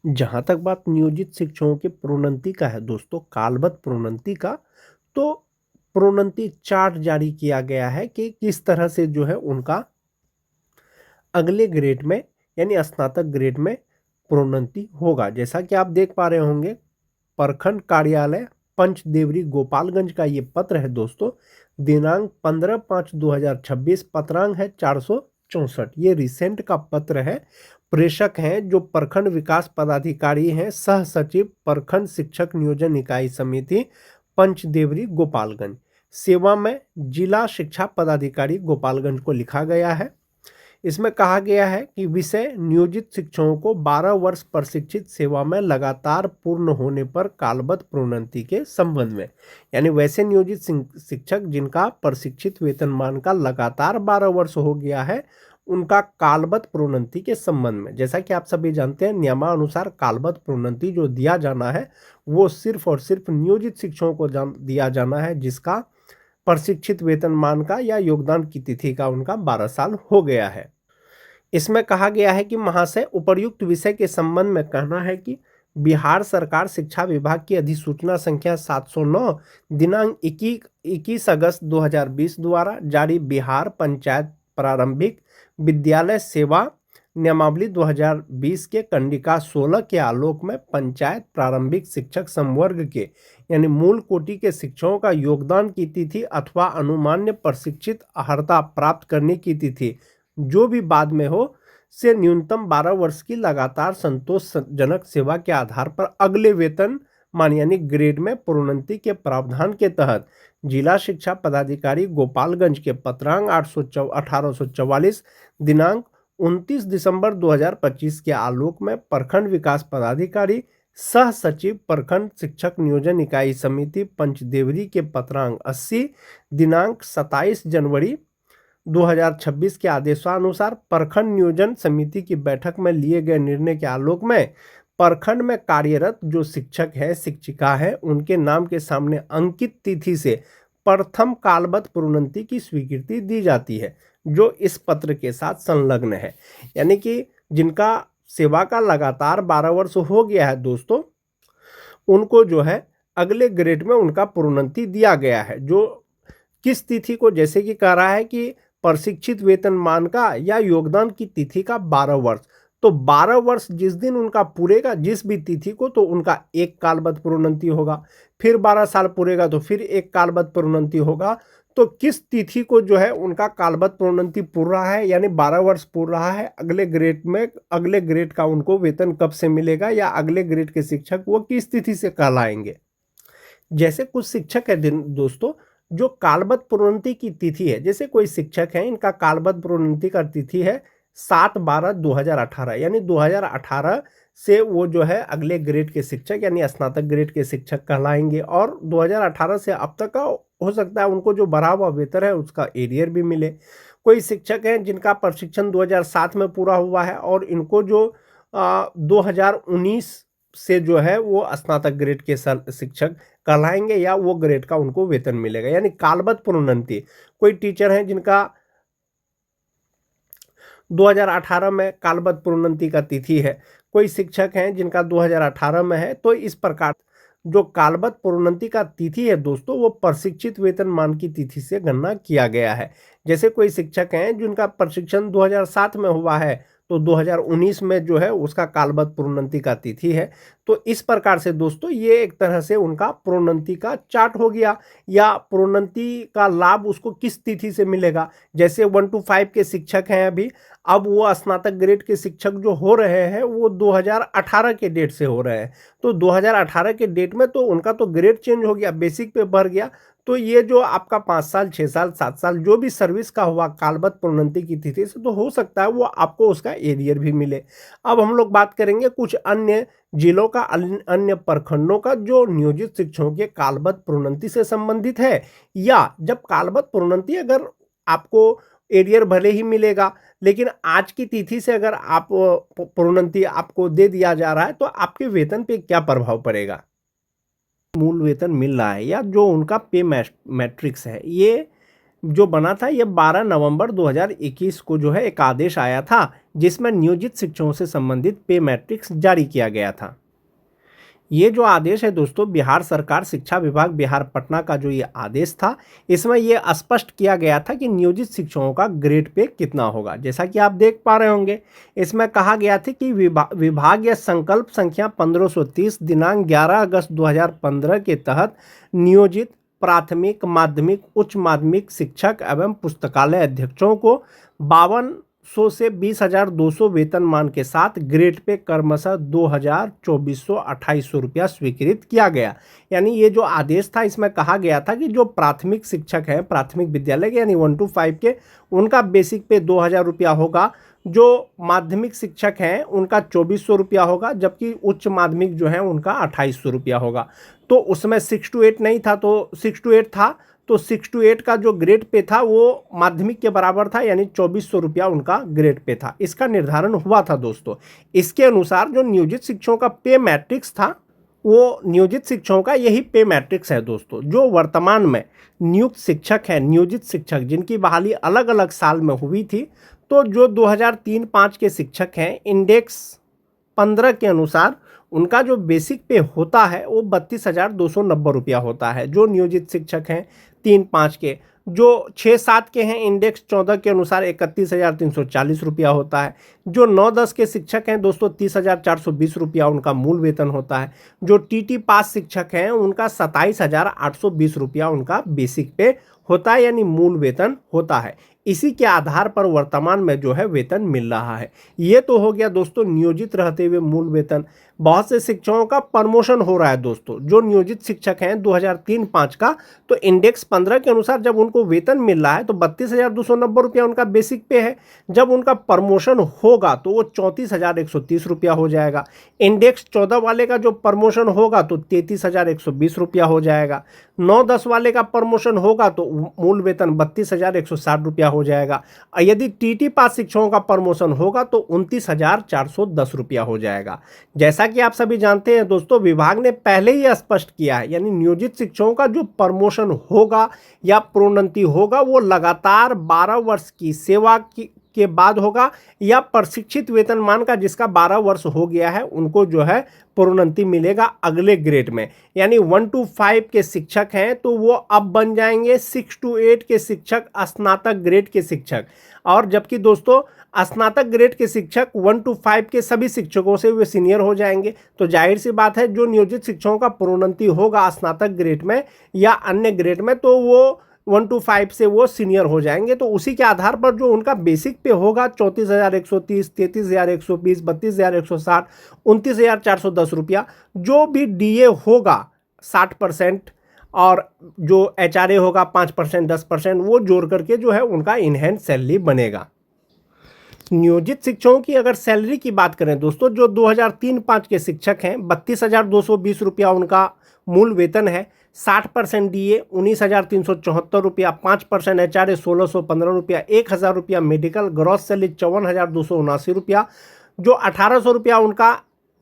जहाँ तक बात नियोजित शिक्षकों के प्रोन्नति का है दोस्तों, कालबद्ध प्रोन्नति का, तो प्रोन्नति चार्ट जारी किया गया है कि किस तरह से जो है उनका अगले ग्रेड में यानी स्नातक ग्रेड में प्रोन्नति होगा। जैसा कि आप देख पा रहे होंगे, प्रखंड कार्यालय पंचदेवरी गोपालगंज का ये पत्र है दोस्तों, दिनांक 15/5/2026, पत्रांक है 464। ये रिसेंट का पत्र है। प्रेषक हैं जो प्रखंड विकास पदाधिकारी हैं, सह सचिव प्रखंड शिक्षक नियोजन इकाई समिति पंचदेवरी गोपालगंज। सेवा में जिला शिक्षा पदाधिकारी गोपालगंज को लिखा गया है। इसमें कहा गया है कि विषय नियोजित शिक्षकों को 12 वर्ष प्रशिक्षित सेवा में लगातार पूर्ण होने पर कालबद्ध प्रोन्नति के संबंध में, यानी वैसे नियोजित शिक्षक जिनका प्रशिक्षित वेतनमान का लगातार 12 वर्ष हो गया है, उनका कालबद्ध प्रोन्नति के संबंध में। जैसा कि आप सभी जानते हैं, नियमानुसार कालबद्ध प्रोन्नति जो दिया जाना है वो सिर्फ और सिर्फ नियोजित शिक्षकों को दिया जाना है जिसका प्रशिक्षित वेतनमान का या योगदान की तिथि का उनका 12 साल हो गया है। इसमें कहा गया है कि महाशय, उपर्युक्त विषय के संबंध में कहना है कि बिहार सरकार शिक्षा विभाग की अधिसूचना संख्या 709 दिनांक 21 अगस्त 2020 द्वारा जारी बिहार पंचायत प्रारंभिक विद्यालय सेवा नियमावली 2020 के कंडिका 16 के आलोक में पंचायत प्रारंभिक शिक्षक संवर्ग के यानी मूल कोटि के शिक्षकों का योगदान की तिथि अथवा अनुमान्य प्रशिक्षित अर्हता प्राप्त करने की तिथि जो भी बाद में हो से न्यूनतम 12 वर्ष की लगातार संतोषजनक सेवा के आधार पर अगले वेतन मान यानी ग्रेड में प्रोन्नति के प्रावधान के तहत जिला शिक्षा पदाधिकारी गोपालगंज के पत्रांक 1844 दिनांक 29 दिसंबर 2025 के आलोक में प्रखंड विकास पदाधिकारी सह सचिव प्रखंड शिक्षक नियोजन इकाई समिति पंचदेवरी के पत्रांक 80 दिनांक 27 जनवरी 2026 के आदेशानुसार प्रखंड नियोजन समिति की बैठक में लिए गए निर्णय के आलोक में प्रखंड में कार्यरत जो शिक्षक है शिक्षिका है उनके नाम के सामने अंकित तिथि से प्रथम कालबद्ध प्रोन्नति की स्वीकृति दी जाती है, जो इस पत्र के साथ संलग्न है। यानी कि जिनका सेवा का लगातार 12 वर्ष हो गया है दोस्तों, उनको जो है अगले ग्रेड में उनका प्रोन्नति दिया गया है, जो किस तिथि को, जैसे कि कह रहा है कि प्रशिक्षित वेतनमान का या योगदान की तिथि का 12 वर्ष, तो 12 वर्ष जिस दिन उनका पूरेगा जिस भी तिथि को, तो उनका एक कालबद्ध प्रोन्नति होगा। फिर 12 साल पूरेगा तो फिर एक कालबद्ध प्रोन्नति होगा। तो किस तिथि को जो है उनका कालबद्ध प्रोन्नति पूर रहा है यानी 12 वर्ष पूर रहा है, अगले ग्रेड में अगले ग्रेड का उनको वेतन कब से मिलेगा या अगले ग्रेड के शिक्षक वो किस तिथि से कहलाएंगे। जैसे कुछ शिक्षक है दोस्तों जो कालबद्ध प्रोन्नति की तिथि है, जैसे कोई शिक्षक है इनका कालबद्ध प्रोन्नति का तिथि है 7/12/2018 यानी 2018 से वो जो है अगले ग्रेड के शिक्षक यानी स्नातक ग्रेड के शिक्षक कहलाएंगे। और 2018 से अब तक का हो सकता है उनको जो बढ़ा हुआ वेतन है उसका एरियर भी मिले। कोई शिक्षक हैं जिनका प्रशिक्षण 2007 में पूरा हुआ है और इनको जो 2019 से जो है वो स्नातक ग्रेड के शिक्षक कहलाएंगे या वो ग्रेड का उनको वेतन मिलेगा, यानी कालबद्ध प्रोन्नति। कोई टीचर हैं जिनका 2018 में कालबद्ध प्रोन्नति का तिथि है, कोई शिक्षक हैं जिनका 2018 में है, तो इस प्रकार जो कालबद्ध प्रोन्नति का तिथि है दोस्तों वो प्रशिक्षित वेतनमान की तिथि से गणना किया गया है। जैसे कोई शिक्षक हैं जिनका प्रशिक्षण 2007 में हुआ है तो 2019 में जो है उसका कालबद्ध प्रोन्नति का तिथि है। तो इस प्रकार से दोस्तों ये एक तरह से उनका प्रोन्नति का चार्ट हो गया या प्रोन्नति का लाभ उसको किस तिथि से मिलेगा। जैसे 1 to 5 के शिक्षक हैं अभी, अब वो स्नातक ग्रेड के शिक्षक जो हो रहे हैं वो 2018 के डेट से हो रहे हैं, तो 2018 के डेट में तो उनका तो ग्रेड चेंज हो गया, बेसिक पे बढ़ गया। तो ये जो आपका 5 साल 6 साल 7 साल जो भी सर्विस का हुआ कालबद्ध प्रोन्नति की तिथि से, तो हो सकता है वो आपको उसका एरियर भी मिले। अब हम लोग बात करेंगे कुछ अन्य जिलों का, अन्य प्रखंडों का जो नियोजित शिक्षकों के कालबद्ध प्रोन्नति से संबंधित है, या जब कालबद्ध प्रोन्नति अगर आपको एरियर भले ही मिलेगा लेकिन आज की तिथि से अगर आप प्रोन्नति आपको दे दिया जा रहा है तो आपके वेतन पे क्या प्रभाव पड़ेगा। मूल वेतन मिल रहा है या जो उनका पे मैट्रिक्स है ये जो बना था ये 12 नवंबर 2021 को जो है एक आदेश आया था, जिसमें नियोजित शिक्षकों से संबंधित पे मैट्रिक्स जारी किया गया था। ये जो आदेश है दोस्तों, बिहार सरकार शिक्षा विभाग बिहार पटना का जो ये आदेश था, इसमें ये स्पष्ट किया गया था कि नियोजित शिक्षकों का ग्रेड पे कितना होगा। जैसा कि आप देख पा रहे होंगे, इसमें कहा गया था कि विभाग या संकल्प संख्या 1530 दिनांक 11 अगस्त 2015 के तहत नियोजित प्राथमिक, माध्यमिक, उच्च माध्यमिक शिक्षक एवं पुस्तकालय अध्यक्षों को 5200 से 20,200 वेतनमान के साथ ग्रेड पे क्रमशः 2,000, 2,400, 2,800 रुपया स्वीकृत किया गया। यानी ये जो आदेश था, इसमें कहा गया था कि जो प्राथमिक शिक्षक हैं, प्राथमिक विद्यालय के यानी 1 to 5 के, उनका बेसिक पे 2,000 रुपया होगा। जो माध्यमिक शिक्षक हैं उनका 2,400 रुपया होगा, जबकि उच्च माध्यमिक जो है उनका 2,800 रुपया होगा। तो उसमें 6 to 8 नहीं था, तो 6 to 8 था, तो 6 to 8 का जो ग्रेड पे था वो माध्यमिक के बराबर था, यानी 2,400 रुपया उनका ग्रेड पे था। इसका निर्धारण हुआ था दोस्तों। इसके अनुसार जो नियोजित शिक्षकों का पे मैट्रिक्स था, वो नियोजित शिक्षकों का यही पे मैट्रिक्स है दोस्तों। जो वर्तमान में नियुक्त शिक्षक हैं, नियोजित शिक्षक जिनकी बहाली अलग अलग साल में हुई थी, तो जो 2003-05 के शिक्षक हैं, इंडेक्स 15 के अनुसार उनका जो बेसिक पे होता है वो 32,290 रुपया होता है। जो नियोजित शिक्षक हैं 3-5 के, जो 6-7 के हैं इंडेक्स 14 के अनुसार 31,340 रुपया होता है। जो 9-10 के शिक्षक हैं दोस्तों 30,420 रुपया उनका मूल वेतन होता है। जो टीटी पास शिक्षक हैं उनका 27,820 रुपया उनका बेसिक पे होता है, यानी मूल वेतन होता है। इसी के आधार पर वर्तमान में जो है वेतन मिल रहा है। ये तो हो गया दोस्तों नियोजित रहते हुए मूल वेतन। बहुत से शिक्षकों का प्रमोशन हो रहा है दोस्तों। जो नियोजित शिक्षक हैं 2003-05 का, तो इंडेक्स 15 के अनुसार जब उनको वेतन मिल रहा है तो 32,290 रुपया उनका बेसिक पे है। जब उनका प्रमोशन होगा तो वो 34,130 रुपया हो जाएगा। इंडेक्स 14 वाले का जो प्रमोशन होगा तो 33,120 रुपया हो जाएगा। 9-10 वाले का प्रमोशन होगा तो मूल वेतन 32,160 रुपया हो जाएगा। यदि टीटी पास शिक्षकों का प्रमोशन होगा तो 29,410 रुपया हो जाएगा। जैसा कि आप सभी जानते हैं दोस्तों, विभाग ने पहले ही स्पष्ट किया है, यानी नियोजित शिक्षकों का जो प्रमोशन होगा या प्रोन्नति होगा वो लगातार 12 वर्ष की सेवा के बाद होगा, या प्रशिक्षित वेतनमान का जिसका 12 वर्ष हो गया है उनको जो है प्रोन्नति मिलेगा अगले ग्रेड में। यानी 1 to 5 के शिक्षक हैं तो वो अब बन जाएंगे 6 to 8 के शिक्षक, स्नातक ग्रेड के शिक्षक। और जबकि दोस्तों स्नातक ग्रेड के शिक्षक 1 to 5 के सभी शिक्षकों से वे सीनियर हो जाएंगे। तो जाहिर सी बात है जो नियोजित शिक्षकों का प्रोन्नति होगा स्नातक ग्रेड में या अन्य ग्रेड में, तो वो 1 to 5 से वो सीनियर हो जाएंगे। तो उसी के आधार पर जो उनका बेसिक पे होगा 34,130, 33,120, 32,160, 29,410 रुपया, जो भी डीए होगा 60% और जो एचआरए होगा 5%, 10%, वो जोड़ करके जो है उनका इनहैंस सैलरी बनेगा। नियोजित शिक्षकों की अगर सैलरी की बात करें दोस्तों, जो 2003-05 के शिक्षक हैं 32,220 रुपया उनका मूल वेतन है। 60% डीए 19,374 रुपया, 5% एचआरए 1,615 रुपया, 1,000 रुपया मेडिकल, ग्रॉस सैलरी 54,279 रुपया। जो 1,800 रुपया उनका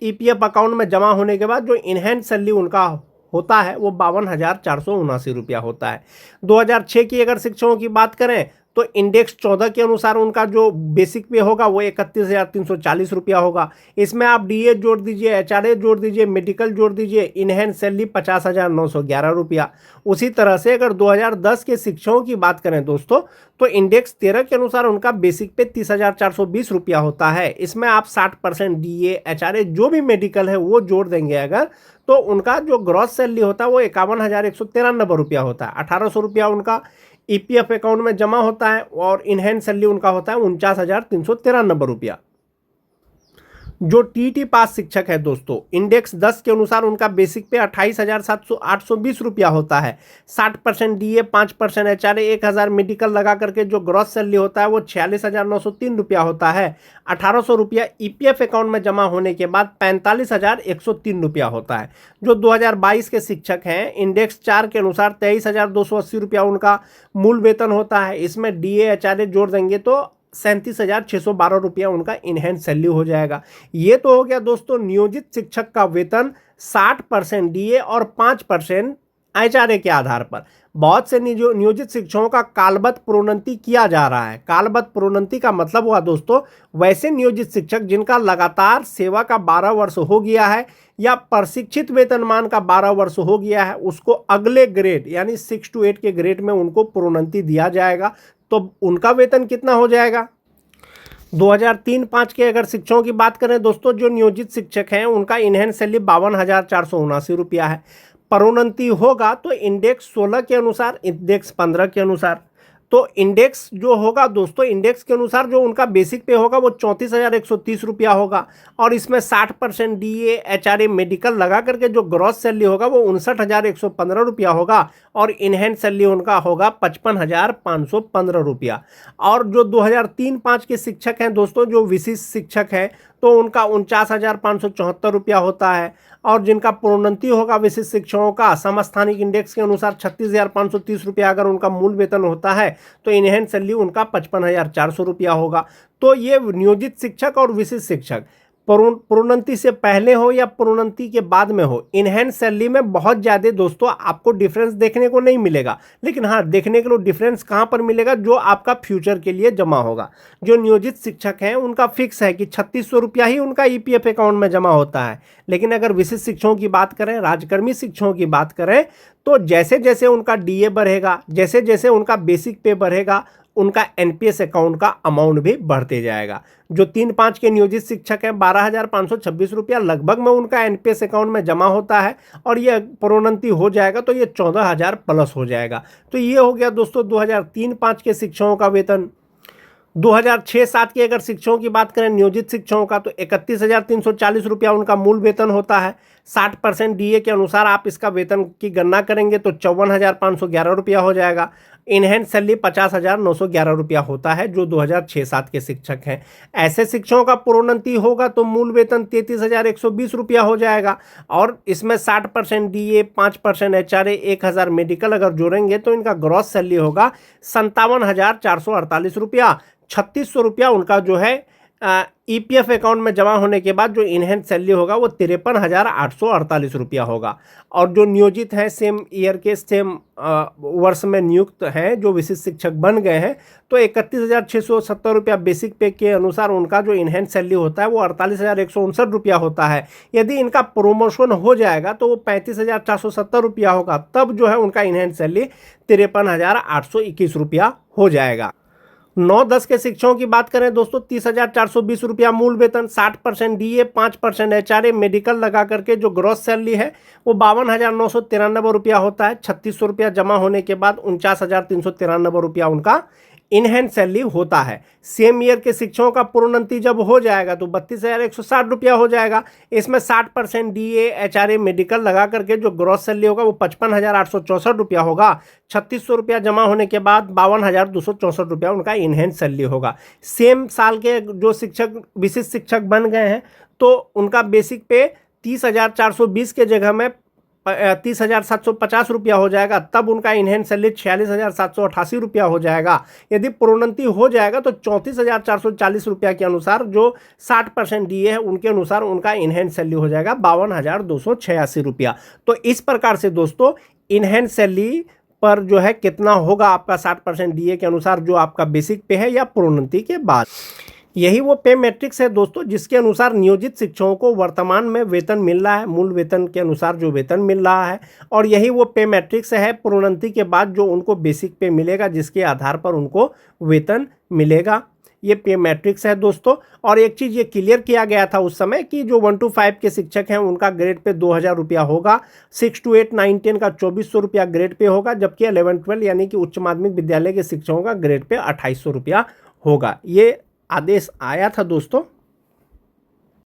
ईपीएफ अकाउंट में जमा होने के बाद जो इनहैंस सैलरी उनका होता है वो 52,479 रुपया होता है। 2006 की अगर शिक्षकों की बात करें तो इंडेक्स 14 के अनुसार उनका जो बेसिक पे होगा वो 31,340 रुपया होगा। इसमें आप डीए जोड़ दीजिए, एचआरए जोड़ दीजिए, मेडिकल जोड़ दीजिए, इनहैंस सैलरी 50,911 रुपया। उसी तरह से अगर 2010 के शिक्षकों की बात करें दोस्तों, तो इंडेक्स 13 के अनुसार उनका बेसिक पे 30,420 रुपया होता है। इसमें आप 60% डीए, एचआरए, जो भी मेडिकल है वो जोड़ देंगे अगर, तो उनका जो ग्रॉस सैलरी होता है वो 51,193 रुपया होता है। 1,800 रुपया उनका ईपीएफ अकाउंट में जमा होता है और इनहैंस सैलरी उनका होता है 49,393 रुपया। जो टीटी पास शिक्षक है दोस्तों, इंडेक्स 10 के अनुसार उनका बेसिक पे 28,820 रुपया होता है। 60% डीए, 5% एचआरए, 1,000 मेडिकल लगा करके जो ग्रॉस सैलरी होता है वो 46,903 रुपया होता है। 1,800 रुपया ईपीएफ अकाउंट में जमा होने के बाद 45,103 रुपया होता है। जो 2022 के शिक्षक हैं, इंडेक्स 4 के अनुसार 23,280 रुपया उनका मूल वेतन होता है। इसमें डीए, एचआरए जोड़ देंगे तो 37,612 रुपया उनका इनहैंस सैलरी हो जाएगा। ये तो हो गया दोस्तों नियोजित शिक्षक का वेतन 60% डीए और 5% HRA के आधार पर बहुत से नियोजित शिक्षकों का कालबद्ध प्रोन्नति किया जा रहा है। कालबद्ध प्रोन्नति का मतलब हुआ दोस्तों वैसे नियोजित शिक्षक जिनका लगातार सेवा का 12 वर्ष हो गया है या प्रशिक्षित वेतनमान का 12 वर्ष हो गया है, उसको अगले ग्रेड यानी 6 to 8 के ग्रेड में उनको प्रोन्नति दिया जाएगा। तो उनका वेतन कितना हो जाएगा? 2003-05 के अगर शिक्षकों की बात करें दोस्तों, जो नियोजित शिक्षक हैं उनका इनहेंस सैलरी 52,479 रुपया है। प्रोन्नति होगा तो इंडेक्स 16 के अनुसार, इंडेक्स 15 के अनुसार। तो इंडेक्स जो होगा दोस्तों, इंडेक्स के अनुसार जो उनका बेसिक पे होगा वो 34,130 रुपया होगा और इसमें 60% DA HRA मेडिकल लगा करके जो ग्रॉस सैलरी होगा वो 59,115 रुपया होगा और इनहेंस सैलरी उनका होगा 55,515 रुपया। और जो 2003-05 के शिक्षक हैं दोस्तों, जो विशिष्ट शिक्षक हैं, तो उनका 49,574 रुपया होता है और जिनका प्रोन्नति होगा विशिष्ट शिक्षकों का समस्थानिक इंडेक्स के अनुसार 36,530 रुपया अगर उनका मूल वेतन होता है तो इनहेंस सैलरी उनका 55,400 रुपया होगा। तो ये नियोजित शिक्षक और विशिष्ट शिक्षक प्रोन्नति से पहले हो या प्रोन्नति के बाद में हो, इनहेंस सैलरी में बहुत ज़्यादा दोस्तों आपको डिफरेंस देखने को नहीं मिलेगा। लेकिन हाँ, देखने के लिए डिफरेंस कहाँ पर मिलेगा? जो आपका फ्यूचर के लिए जमा होगा। जो नियोजित शिक्षक हैं उनका फिक्स है कि 3600 रुपया ही उनका EPF अकाउंट में जमा होता है। लेकिन अगर विशिष्ट शिक्षकों की बात करें, राजकर्मी शिक्षकों की बात करें, तो जैसे जैसे उनका DA बढ़ेगा, जैसे जैसे उनका बेसिक पे बढ़ेगा, उनका NPS अकाउंट का अमाउंट भी बढ़ते जाएगा। जो 3-5 के नियोजित शिक्षक हैं 12,526 रुपया लगभग में उनका NPS अकाउंट में जमा होता है और ये प्रोन्नति हो जाएगा तो ये 14,000 प्लस हो जाएगा। तो ये हो गया दोस्तों 2003-05 के शिक्षकों का वेतन। 2006-07 के अगर शिक्षकों की बात करें नियोजित शिक्षकों का, तो 31,340 रुपया उनका मूल वेतन होता है। 60% DA के अनुसार आप इसका वेतन की गणना करेंगे तो 54,511 रुपया हो जाएगा। इनहेंस सैलरी 50,911 रुपया होता है जो 2006-07 के शिक्षक हैं। ऐसे शिक्षकों का प्रोन्नति होगा तो मूल वेतन 33,120 रुपया हो जाएगा और इसमें 60% DA, 5% HRA, 1,000 मेडिकल अगर जोड़ेंगे तो इनका ग्रॉस सैलरी होगा 57,448 रुपया। 3,600 रुपया उनका जो है EPF अकाउंट में जमा होने के बाद जो इनहेंस सैलरी होगा वो 53,848 रुपया होगा। और जो नियोजित हैं सेम ईयर के सेम वर्ष में नियुक्त हैं, जो विशिष्ट शिक्षक बन गए हैं, तो 31,670 रुपया बेसिक पे के अनुसार उनका जो इनहेंस सैलरी होता है वो 48,159 रुपया होता है। यदि इनका प्रोमोशन हो जाएगा तो वो 35,470 रुपया होगा, तब जो है उनका इनहेंस सैलरी 53,821 रुपया हो जाएगा। 9-10 के शिक्षकों की बात करें दोस्तों, 30,420 रुपया मूल वेतन, 60% DA, 5% HRA मेडिकल लगा करके जो ग्रॉस सैलरी है वो 52,993 रुपया होता है। 3,600 रुपया जमा होने के बाद 49,393 रुपया उनका इनहेंस सैलरी होता है। सेम ईयर के शिक्षकों का प्रोन्नति जब हो जाएगा तो 32,160 रुपया हो जाएगा। इसमें 60% DA, HRA मेडिकल लगा करके जो ग्रॉस सैलरी होगा वो 55,864 रुपया होगा। 3,600 रुपया जमा होने के बाद 52,264 रुपया उनका इनहेंस सैलरी होगा। सेम साल के जो शिक्षक विशिष्ट शिक्षक बन गए हैं तो उनका बेसिक पे 30,420 के जगह में 30,750 रुपया हो जाएगा, तब उनका इनहेंस सैलरी 46,788 रुपया हो जाएगा। यदि प्रोन्नति हो जाएगा तो 34,440 रुपया के अनुसार जो 60% DA है उनके अनुसार उनका इनहेंस सैलरी हो जाएगा 52,286 रुपया। तो इस प्रकार से दोस्तों इनहेंस सैलरी पर जो है कितना होगा आपका 60% DA के अनुसार जो आपका बेसिक पे है या प्रोन्नति के बाद। यही वो पे मैट्रिक्स है दोस्तों जिसके अनुसार नियोजित शिक्षकों को वर्तमान में वेतन मिल रहा है, मूल वेतन के अनुसार जो वेतन मिल रहा है, और यही वो पे मैट्रिक्स है प्रोन्नति के बाद जो उनको बेसिक पे मिलेगा जिसके आधार पर उनको वेतन मिलेगा। ये पे मैट्रिक्स है दोस्तों। और एक चीज़ ये क्लियर किया गया था उस समय कि जो 1 to 5 के शिक्षक हैं उनका ग्रेड पे 2,000 रुपया होगा, 6 to 8, 9, 10 का 2,400 रुपया ग्रेड पे होगा, जबकि 11, 12 यानी कि उच्च माध्यमिक विद्यालय के शिक्षकों का ग्रेड पे 2,800 रुपया होगा। ये आदेश आया था दोस्तों।